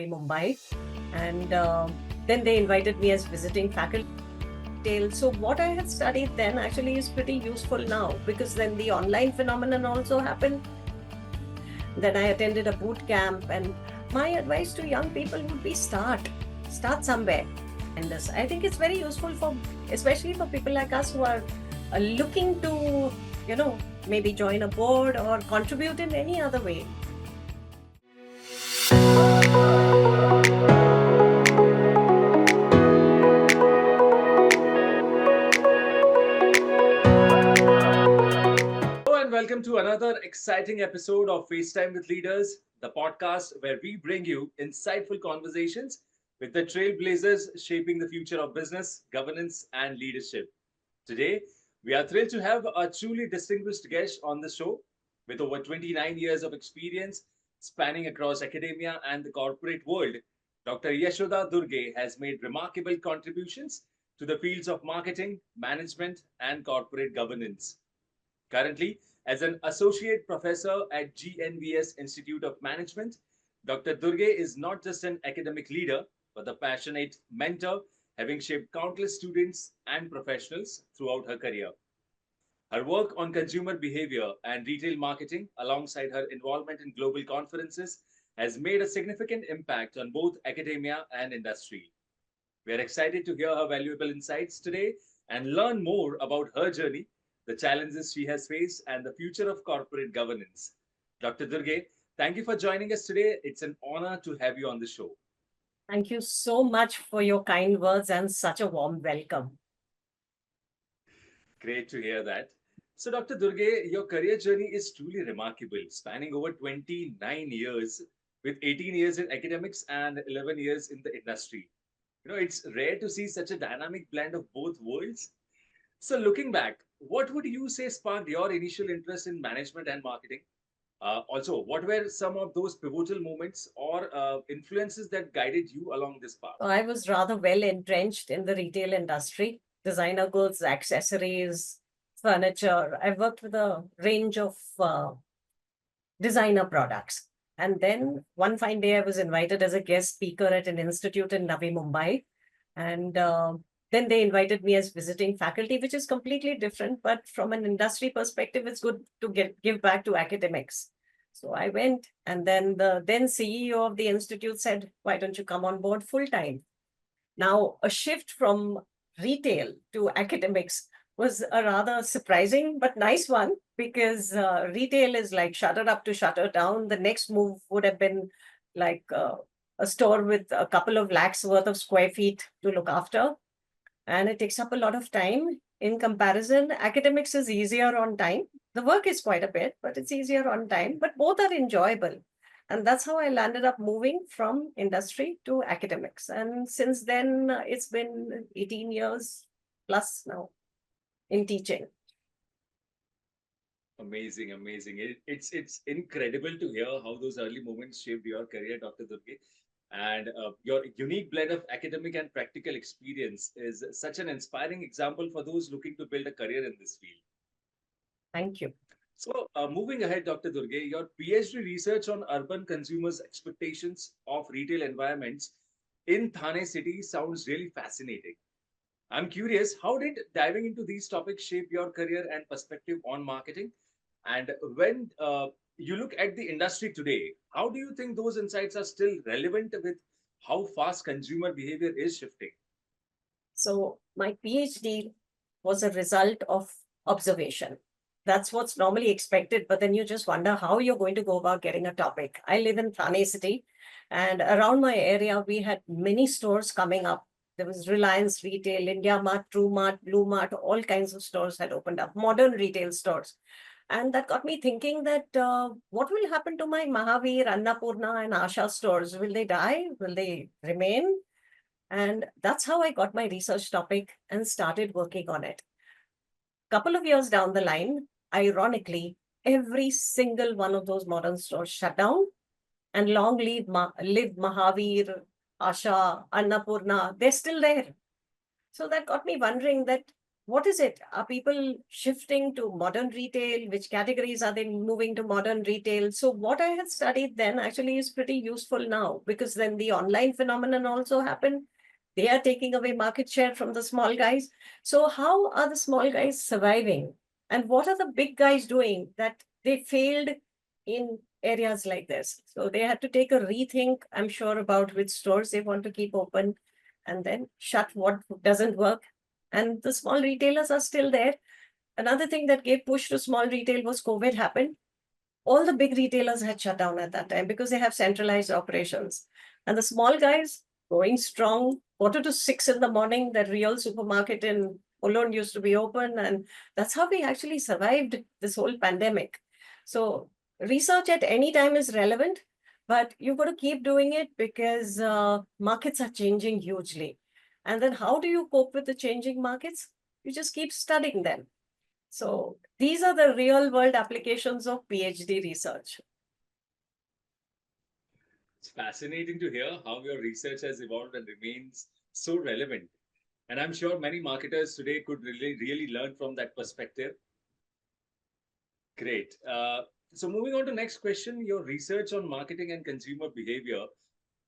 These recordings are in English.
Mumbai, and then they invited me as visiting faculty. So what I had studied then actually is pretty useful now, because then the online phenomenon also happened. Then I attended a boot camp, and my advice to young people would be start somewhere. And this, I think it's very useful for, especially for people like us who are looking to, maybe join a board or contribute in any other way. Hello and welcome to another exciting episode of FaceTime with Leaders, the podcast where we bring you insightful conversations with the trailblazers shaping the future of business, governance, and leadership. Today, we are thrilled to have a truly distinguished guest on the show with over 29 years of experience spanning across academia and the corporate world. Dr. Yashoda Durge has made remarkable contributions to the fields of marketing, management, and corporate governance. Currently, as an associate professor at GNVS Institute of Management, Dr. Durge is not just an academic leader, but a passionate mentor, having shaped countless students and professionals throughout her career. Her work on consumer behavior and retail marketing, alongside her involvement in global conferences, has made a significant impact on both academia and industry. We are excited to hear her valuable insights today and learn more about her journey, the challenges she has faced, and the future of corporate governance. Dr. Durge, thank you for joining us today. It's an honor to have you on the show. Thank you so much for your kind words and such a warm welcome. Great to hear that. So, Dr. Durge, your career journey is truly remarkable, spanning over 29 years with 18 years in academics and 11 years in the industry. It's rare to see such a dynamic blend of both worlds. So, looking back, what would you say sparked your initial interest in management and marketing? Also, what were some of those pivotal moments or influences that guided you along this path? I was rather well entrenched in the retail industry, designer goods, accessories, furniture. I worked with a range of designer products. And then one fine day, I was invited as a guest speaker at an institute in Navi Mumbai. And then they invited me as visiting faculty, which is completely different. But from an industry perspective, it's good to give back to academics. So I went, and then the then CEO of the institute said, "Why don't you come on board full time?" Now, a shift from retail to academics was a rather surprising but nice one, because retail is like shutter up to shutter down. The next move would have been like a store with a couple of lakhs worth of square feet to look after, and it takes up a lot of time. In comparison, academics is easier on time. The work is quite a bit, but it's easier on time, but both are enjoyable. And that's how I landed up moving from industry to academics. And since then, it's been 18 years plus now in teaching. Amazing, amazing. It's incredible to hear how those early moments shaped your career, Dr. Durge. And your unique blend of academic and practical experience is such an inspiring example for those looking to build a career in this field. Thank you. So, moving ahead, Dr. Durge, your PhD research on urban consumers' expectations of retail environments in Thane city sounds really fascinating. I'm curious, how did diving into these topics shape your career and perspective on marketing? And when you look at the industry today, how do you think those insights are still relevant with how fast consumer behavior is shifting? So my PhD was a result of observation. That's what's normally expected, but then you just wonder how you're going to go about getting a topic. I live in Thane city, and around my area, we had many stores coming up. There was Reliance Retail, India Mart, True Mart, Blue Mart, all kinds of stores had opened up, modern retail stores. And that got me thinking that what will happen to my Mahavir, Annapurna, and Asha stores? Will they die? Will they remain? And that's how I got my research topic and started working on it. Couple of years down the line, ironically, every single one of those modern stores shut down, and long live Mahavir, Asha, Annapurna, they're still there. So that got me wondering that what is it? Are people shifting to modern retail? Which categories are they moving to modern retail? So what I had studied then actually is pretty useful now, because then the online phenomenon also happened. They are taking away market share from the small guys. So how are the small guys surviving? And what are the big guys doing that they failed in areas like this? So they had to take a rethink, I'm sure, about which stores they want to keep open, and then shut what doesn't work. And the small retailers are still there. Another thing that gave push to small retail was COVID happened. All the big retailers had shut down at that time because they have centralized operations. And the small guys going strong, 4 to 6 in the morning, that real supermarket in Olon used to be open. And that's how we actually survived this whole pandemic. So research at any time is relevant, but you've got to keep doing it because markets are changing hugely. And then how do you cope with the changing markets? You just keep studying them. So these are the real world applications of PhD research. It's fascinating to hear how your research has evolved and remains so relevant. And I'm sure many marketers today could really learn from that perspective. Great. So moving on to next question, your research on marketing and consumer behavior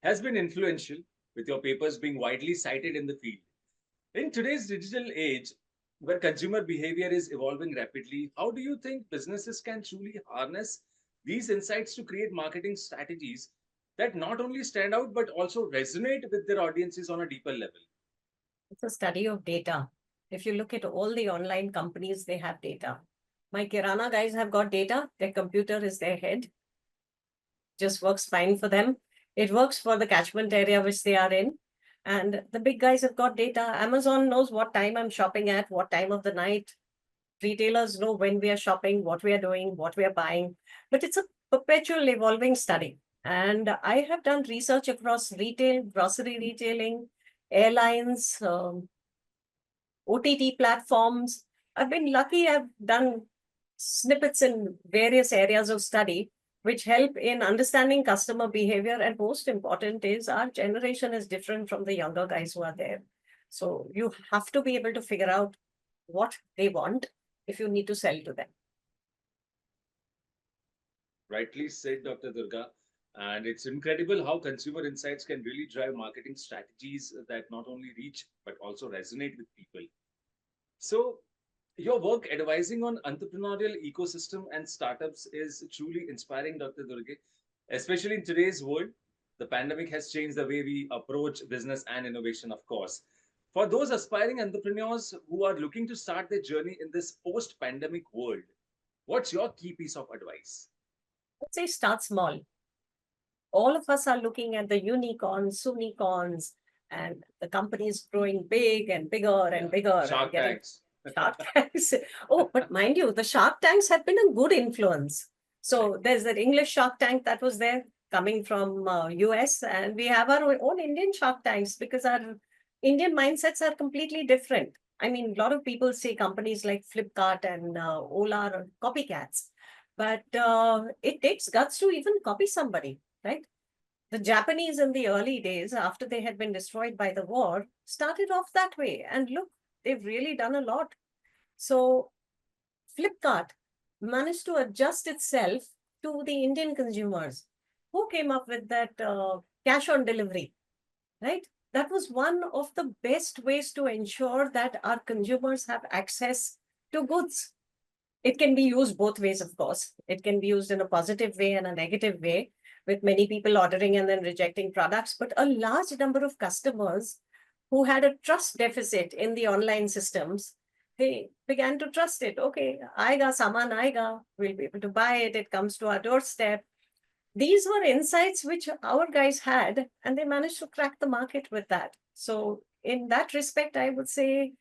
has been influential, with your papers being widely cited in the field. In today's digital age, where consumer behavior is evolving rapidly, how do you think businesses can truly harness these insights to create marketing strategies that not only stand out but also resonate with their audiences on a deeper level? It's a study of data. If you look at all the online companies, they have data. My Kirana guys have got data. Their computer is their head. Just works fine for them. It works for the catchment area which they are in. And the big guys have got data. Amazon knows what time I'm shopping at, what time of the night. Retailers know when we are shopping, what we are doing, what we are buying. But it's a perpetual evolving study. And I have done research across retail, grocery retailing, airlines, OTT platforms. I've been lucky. I've done snippets in various areas of study, which help in understanding customer behavior. And most important is our generation is different from the younger guys who are there. So you have to be able to figure out what they want if you need to sell to them. Rightly said, Dr. Durga. And it's incredible how consumer insights can really drive marketing strategies that not only reach but also resonate with people. So, your work advising on entrepreneurial ecosystem and startups is truly inspiring, Dr. Durge. Especially in today's world, the pandemic has changed the way we approach business and innovation, of course. For those aspiring entrepreneurs who are looking to start their journey in this post-pandemic world, what's your key piece of advice? Let's say start small. All of us are looking at the unicorns, unicorns, and the companies growing big and bigger and bigger Shark and getting Tanks. Shark Tanks. Oh, but mind you, the Shark Tanks have been a good influence. So there's that English Shark Tank that was there coming from US, and we have our own Indian Shark Tanks because our Indian mindsets are completely different. I mean, a lot of people say companies like Flipkart and Ola are copycats, but it takes guts to even copy somebody, right? The Japanese in the early days, after they had been destroyed by the war, started off that way. And look, they've really done a lot. So Flipkart managed to adjust itself to the Indian consumers. Who came up with that cash on delivery, right? That was one of the best ways to ensure that our consumers have access to goods. It can be used both ways, of course. It can be used in a positive way and a negative way, with many people ordering and then rejecting products. But a large number of customers who had a trust deficit in the online systems, they began to trust it. Okay, aayega, saman aayega, we'll be able to buy it. It comes to our doorstep. These were insights which our guys had, and they managed to crack the market with that. So in that respect, I would say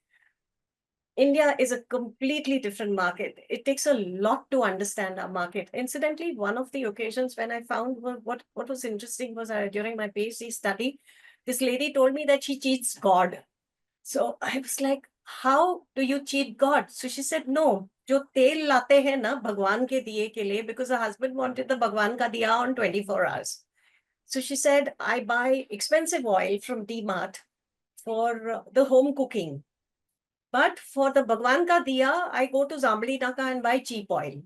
India is a completely different market. It takes a lot to understand our market. Incidentally, one of the occasions when I found what was interesting was during my PhD study, this lady told me that she cheats God. So I was like, how do you cheat God? So she said, no, जो तेल लाते हैं ना भगवान के दिए के लिए, because her husband wanted the भगवान का दिया on 24 hours. So she said, I buy expensive oil from D-Mart for the home cooking. But for the Bhagwan Ka Diya, I go to Zambali Naka and buy cheap oil.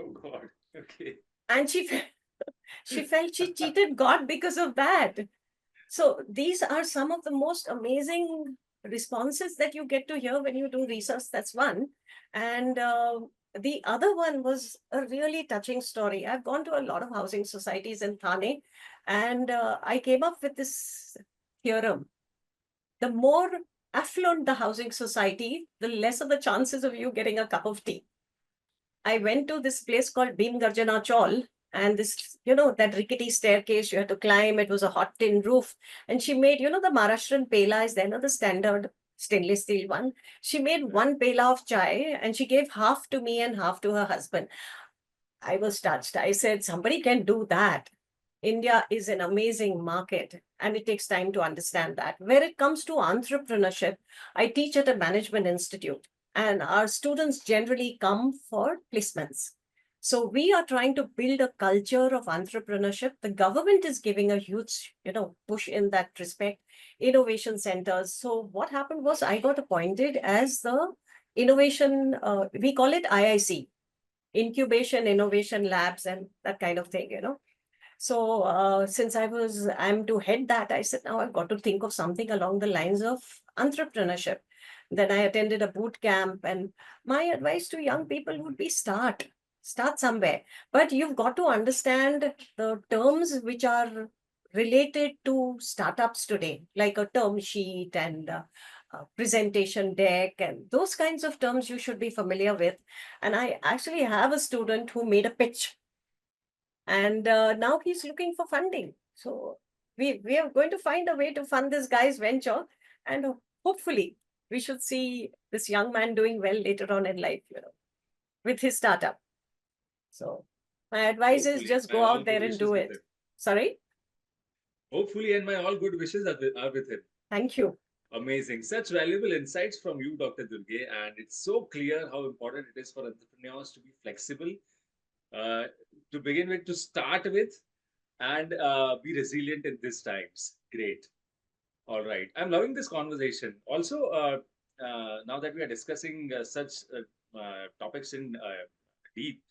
Oh God. Okay. And she felt she cheated God because of that. So these are some of the most amazing responses that you get to hear when you do research. That's one. And the other one was a really touching story. I've gone to a lot of housing societies in Thane, and I came up with this theorem. The more affluent the housing society, the lesser the chances of you getting a cup of tea. I went to this place called Bhim Garjana Chawl, and this, that rickety staircase you had to climb. It was a hot tin roof. And she made, the Maharashtrian pela is then the standard stainless steel one. She made one pela of chai and she gave half to me and half to her husband. I was touched. I said, somebody can do that. India is an amazing market and it takes time to understand that. Where it comes to entrepreneurship, I teach at a management institute and our students generally come for placements. So we are trying to build a culture of entrepreneurship. The government is giving a huge, push in that respect, innovation centers. So what happened was I got appointed as the innovation, we call it IIC, incubation, innovation labs and that kind of thing. So since I'm to head that, I said, now I've got to think of something along the lines of entrepreneurship. Then I attended a boot camp, and my advice to young people would be start somewhere. But you've got to understand the terms which are related to startups today, like a term sheet and presentation deck, and those kinds of terms you should be familiar with. And I actually have a student who made a pitch, and now he's looking for funding. So we are going to find a way to fund this guy's venture, and hopefully we should see this young man doing well later on in life, with his startup. So my advice is Hopefully, just my go all out there good and wishes do with it. him. Sorry? Hopefully, and my all good wishes are with him. Thank you. Amazing. Such valuable insights from you, Dr. Durge. And it's so clear how important it is for entrepreneurs to be flexible, uh, to begin with, to start with, and be resilient in these times. Great. All right. I'm loving this conversation. Also, now that we are discussing such topics in deep,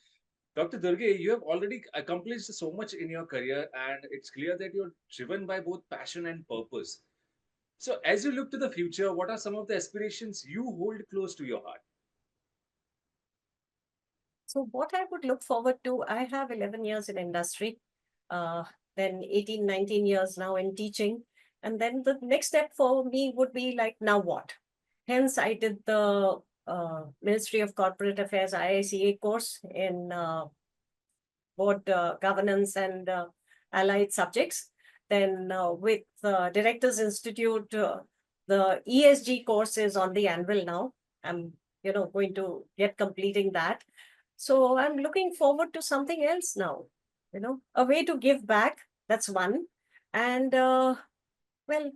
Dr. Durge, you have already accomplished so much in your career, and it's clear that you're driven by both passion and purpose. So, as you look to the future, what are some of the aspirations you hold close to your heart? So what I would look forward to, I have 11 years in industry, uh, then 18, 19 years now in teaching. And then the next step for me would be like, now what? Hence, I did the Ministry of Corporate Affairs IICA course in board governance and allied subjects. Then with Directors Institute, the ESG course is on the anvil now. I'm, going to get completing that. So I'm looking forward to something else now, a way to give back. That's one. And well,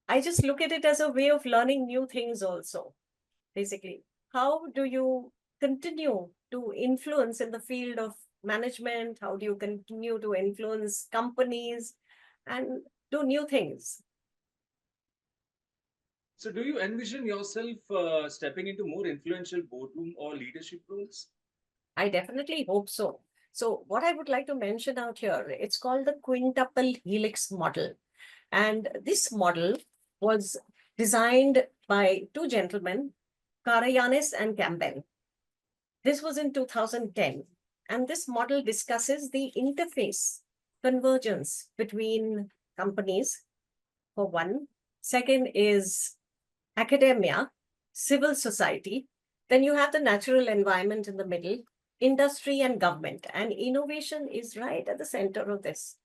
I just look at it as a way of learning new things also, basically. How do you continue to influence in the field of management? How do you continue to influence companies and do new things? So, do you envision yourself stepping into more influential boardroom or leadership roles? I definitely hope so. So what I would like to mention out here, it's called the quintuple helix model. And this model was designed by two gentlemen, Karayanis and Campbell. This was in 2010. And this model discusses the interface, convergence between companies, for one. Second is academia, civil society. Then you have the natural environment in the middle, industry and government. And innovation is right at the center of this,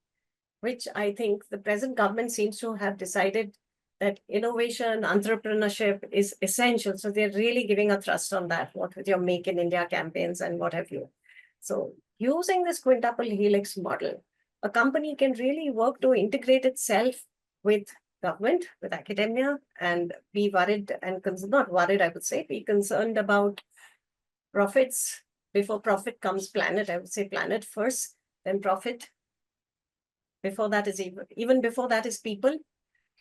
which I think the present government seems to have decided that innovation, entrepreneurship is essential. So they're really giving a thrust on that, what with your Make in India campaigns and what have you. So using this quintuple helix model, a company can really work to integrate itself with government, with academia, and be worried and not worried, I would say, be concerned about profits. Before profit comes planet, I would say planet first, then profit. Before that is even before that is people,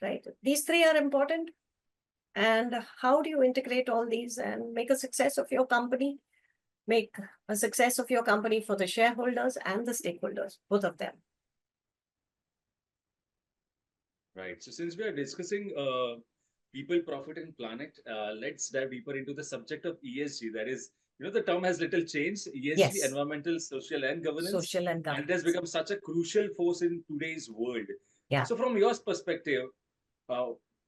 right? These three are important. And how do you integrate all these and make a success of your company? Make a success of your company for the shareholders and the stakeholders, both of them. Right. So since we are discussing people, profit, and planet, let's dive deeper into the subject of ESG. That is, the term has little changed. ESG, Yes, environmental, social, and governance, social and and it has governance. become such a crucial force in today's world. Yeah. So, from your perspective, uh,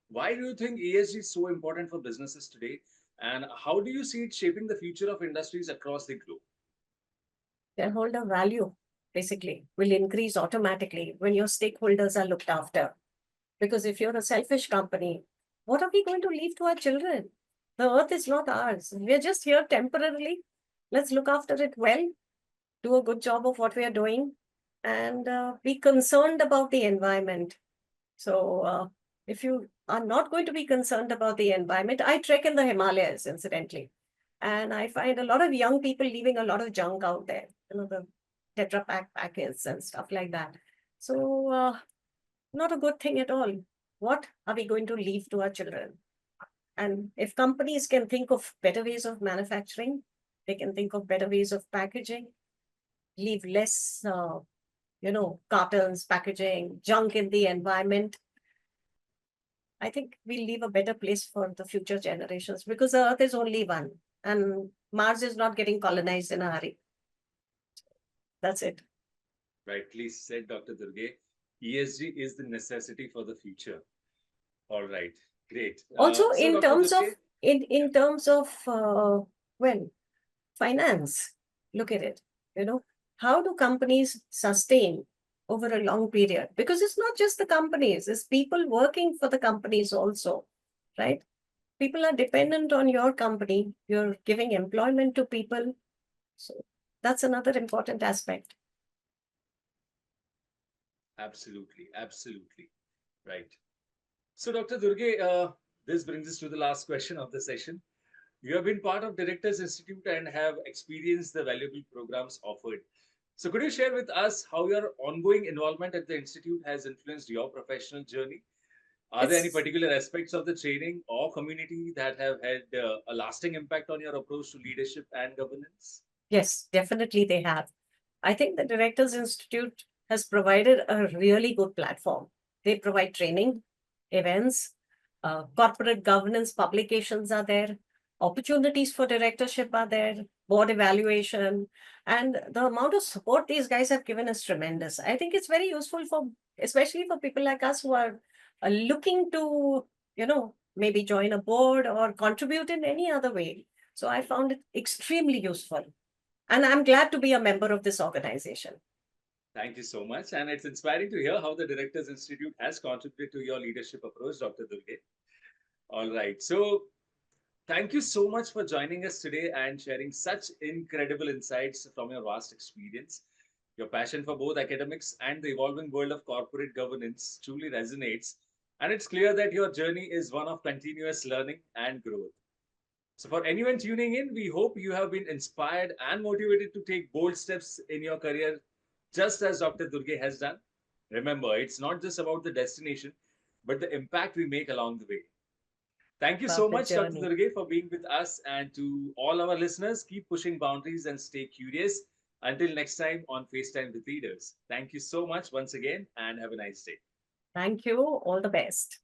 why do you think ESG is so important for businesses today, and how do you see it shaping the future of industries across the globe? Shareholder value basically will increase automatically when your stakeholders are looked after. Because if you're a selfish company, what are we going to leave to our children? The earth is not ours. We're just here temporarily. Let's look after it well, do a good job of what we are doing, and be concerned about the environment. So, if you are not going to be concerned about the environment, I trek in the Himalayas, incidentally, and I find a lot of young people leaving a lot of junk out there, the Tetra Pak packets and stuff like that. So, not a good thing at all. What are we going to leave to our children? And if companies can think of better ways of manufacturing, they can think of better ways of packaging, leave less, cartons, packaging, junk in the environment. I think we'll leave a better place for the future generations because the earth is only one and Mars is not getting colonized in a hurry. That's it. Rightly said, Dr. Durge. ESG is the necessity for the future. All right, great. Also, So, in Dr. terms of Durge, in terms of finance, look at it. How do companies sustain over a long period? Because it's not just the companies; it's people working for the companies also, right? People are dependent on your company. You're giving employment to people, so that's another important aspect. absolutely, absolutely, right. So, Dr. Durge, this brings us to the last question of the session. You have been part of Directors Institute and have experienced the valuable programs offered. So, could you share with us how your ongoing involvement at the Institute has influenced your professional journey? Are there any It's particular aspects of the training or community that have had a lasting impact on your approach to leadership and governance? Yes, definitely they have. I think the Directors Institute has provided a really good platform. They provide training, events, corporate governance publications are there, opportunities for directorship are there, board evaluation, and the amount of support these guys have given is tremendous. I think it's very useful for, especially for people like us who are looking to, maybe join a board or contribute in any other way. So I found it extremely useful. And I'm glad to be a member of this organization. Thank you so much. And it's inspiring to hear how the Directors Institute has contributed to your leadership approach, Dr. Durge. All right. So, thank you so much for joining us today and sharing such incredible insights from your vast experience. Your passion for both academics and the evolving world of corporate governance truly resonates, and it's clear that your journey is one of continuous learning and growth. So, for anyone tuning in, we hope you have been inspired and motivated to take bold steps in your career, just as Dr. Durge has done. Remember, it's not just about the destination, but the impact we make along the way. Thank you so About the much, Dr. journey. Durge, for being with us. And to all our listeners, keep pushing boundaries and stay curious. Until next time on FaceTime with Leaders. Thank you so much once again and have a nice day. Thank you. All the best.